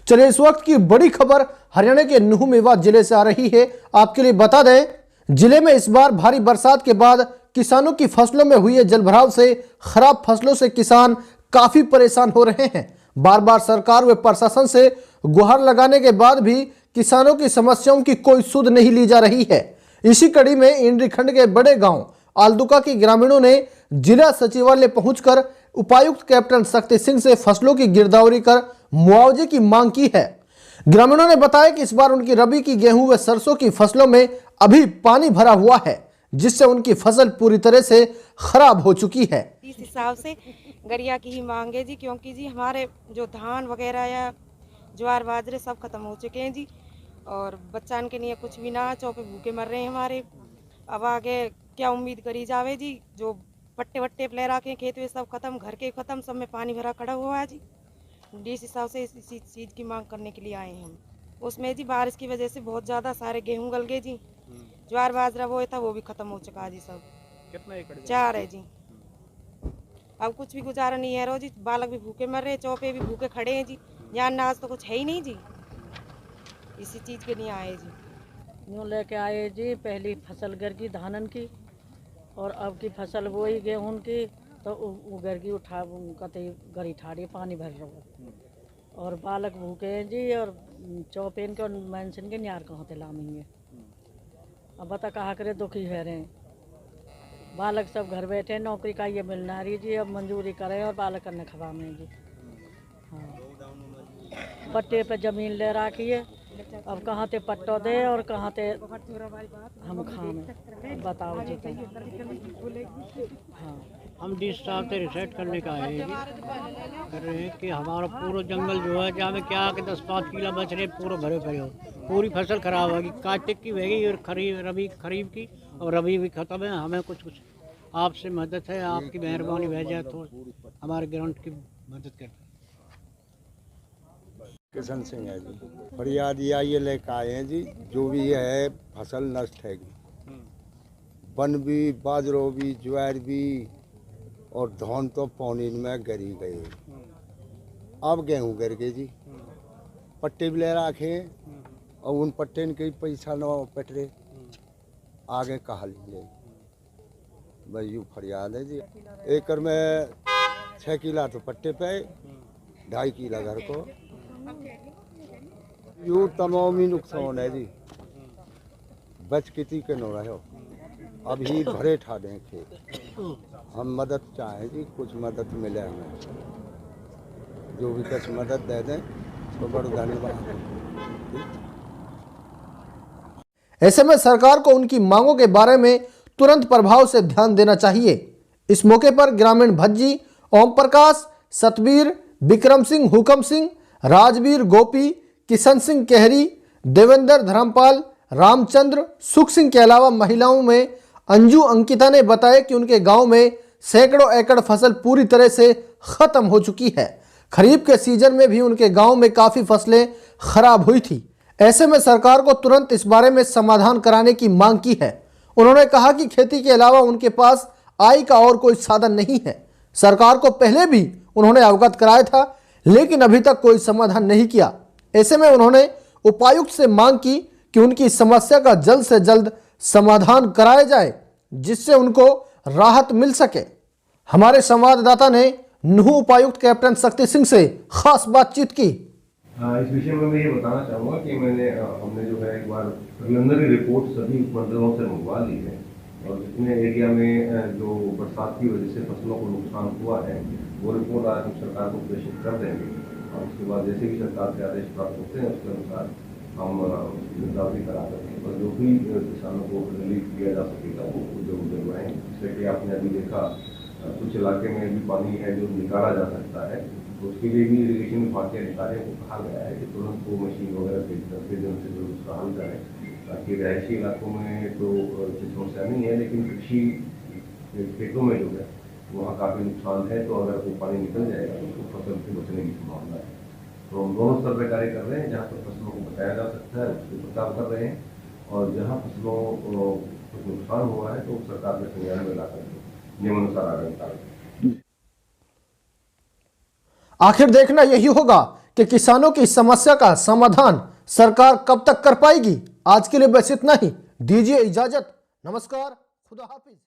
चलिए इस वक्त की बड़ी खबर हरियाणा के नुह मेवात जिले से आ रही है। आपके लिए बता दें, जिले में इस बार भारी बरसात के बाद किसानों की फसलों में हुए जलभराव से खराब फसलों से किसान काफी परेशान हो रहे हैं। बार बार सरकार व प्रशासन से गुहार लगाने के बाद भी किसानों की समस्याओं की कोई सुध नहीं ली जा रही है। इसी कड़ी में इंद्री खंड के बड़े गांव आलदुका के ग्रामीणों ने जिला सचिवालय पहुंचकर उपायुक्त कैप्टन शक्ति सिंह से फसलों की गिरदावरी कर मुआवजे की मांग की है। ग्रामीणों ने बताया कि इस बार उनकी रबी की गेहूं व सरसों की फसलों में अभी पानी भरा हुआ है, जिससे उनकी फसल पूरी तरह से खराब हो चुकी है। इस हिसाब से गरिया की ही मांग है जी, क्योंकि जी हमारे जो धान वगैरह या ज्वार बाजरे सब खत्म हो चुके हैं जी, और बच्चान के लिए कुछ भी ना, चौके भूखे मर रहे हैं हमारे। अब आगे क्या उम्मीद करी जावे जी, जो पट्टे वट्टे ले रखे खेत में सब खत्म, घर के खत्म, सब में पानी भरा खड़ा हुआ है जी। इस हिसाब से इस चीज़ की मांग करने के लिए आए हैं हम। उसमें जी बारिश की वजह से बहुत ज़्यादा सारे गेहूं गल गए जी, ज्वार बाजरा वो था वो भी खत्म हो चुका है जी सब। कितना एकड़ 4 है जी। अब कुछ भी गुजारा नहीं है रो जी, बालक भी भूखे मर रहे, चौपे भी भूखे खड़े हैं जी, यहाँ अनाज तो कुछ है ही नहीं जी। इसी चीज़ के लिए आए जी। यूँ लेके आए जी, पहली फसल गर की धानन की, और अब की फसल वही गेहूं की, तो वो घर की उठा कते गरी ठाड़ी पानी भर रहा, और बालक भूखे हैं जी, और चौपेन के और मेंशन के न्यार कहाँ ते लामेंगे। अब बता कहा करे दुखी है रहे, बालक सब घर बैठे, नौकरी का ये मिलना रही जी, अब मंजूरी करें और बालक करने खवामें जी। हाँ, पट्टे पे जमीन ले रखी है, अब कहाँ ते पट्टो दे और कहाँ ते हम खाएं, बताओ जी। हाँ, हम जिस हिसाब से रिसेट करने का है कर रहे हैं कि हमारा पूरा जंगल जो है, जहाँ में क्या कि 10-5 किला बच रहे, पूरा भरे पड़े हो, पूरी फसल खराब होगी, कार्तिक की बहेगी और रबी खरीफ की, और रबी भी खत्म है। हमें कुछ आपसे मदद है, आपकी मेहरबानी भैया जाए तो हमारे ग्राउंड की मदद करते हैं। किशन सिंह है जी, फरियाद ये लेकर आए हैं जी, जो भी है फसल नष्ट है, वन भी, बाजरो भी, ज्वार भी, और धान तो पानी में गिरी गए। अब गेहूँ गिर गए जी, पट्टे भी ले रखे, और उन पट्टे के पैसा न पटरे, आगे कहा लीजिए। बस यूँ फरियाद है जी। एकड़ में 6 किला तो पट्टे पे, 2.5 किला घर को, यूँ तमामी नुकसान है जी। बच किती के न रहो, अभी भरे ठाड़े खेत। हम मदद चाहें जी, कुछ मदद मिले हमें, जो भी कुछ मदद दे दें तो बड़ा धन्यवाद। ऐसे में सरकार को उनकी मांगों के बारे में तुरंत प्रभाव से ध्यान देना चाहिए। इस मौके पर ग्रामीण भज्जी, ओम प्रकाश, सतबीर, विक्रम सिंह, हुकम सिंह, राजवीर, गोपी, किशन सिंह केहरी, देवेंद्र, धर्मपाल, रामचंद्र, सुख सिंह के अलावा महिलाओं में अंजू अंकिता ने बताया कि उनके गांव में सैकड़ों एकड़ फसल पूरी तरह से खत्म हो चुकी है। खरीफ के सीजन में भी उनके गांव में काफी फसलें खराब हुई थी। ऐसे में सरकार को तुरंत इस बारे में समाधान कराने की मांग की है। उन्होंने कहा कि खेती के अलावा उनके पास आय का और कोई साधन नहीं है। सरकार को पहले भी उन्होंने अवगत कराया था, लेकिन अभी तक कोई समाधान नहीं किया। ऐसे में उन्होंने उपायुक्त से मांग की कि उनकी समस्या का जल्द से जल्द समाधान कराया जाए, जिससे उनको राहत मिल सके। हमारे संवाददाता ने नुह उपायुक्त कैप्टन शक्ति सिंह से खास बातचीत की। इस विषय में मैं ये बताना चाहूँगा कि हमने जो है एक बार प्रिलिमिनरी रिपोर्ट सभी उपमंडलों से मंगवा ली है, और जितने एरिया में जो बरसात की वजह से फसलों को नुकसान हुआ है वो रिपोर्ट आज हम सरकार को प्रेषित कर देंगे, और उसके बाद जैसे भी सरकार से आदेश प्राप्त होते हैं उसके अनुसार हम गिरदावरी करा देंगे, और जो भी किसानों को रिलीफ दिया जा सकेगा वो जरूर दिलवाएंगे। जैसे कि आपने अभी देखा कुछ इलाके में भी पानी है जो निकाला जा सकता है, तो उसके लिए भी इरीगेशन विभाग के अधिकारियों को कहा गया है कि तुरंत वो मशीन वगैरह के जन से जो उसका हल करें, ताकि रहायशी इलाकों में तो समस्या नहीं है, लेकिन कृषि खेतों में जो है वहाँ काफ़ी नुकसान है, तो अगर वो पानी निकल जाएगा तो फसल से बचने की संभावना है। तो हम दोनों स्तर पर कार्य कर रहे हैं, जहाँ पर फसलों को बचाया जा सकता है उसके बचाव कर रहे हैं, और जहाँ फसलों को नुकसान हुआ है तो सरकार के संज्ञान में ला करके नियमानुसार आगे निकालें। आखिर देखना यही होगा कि किसानों की समस्या का समाधान सरकार कब तक कर पाएगी। आज के लिए बस इतना ही, दीजिए इजाजत, नमस्कार, खुदा हाफिज।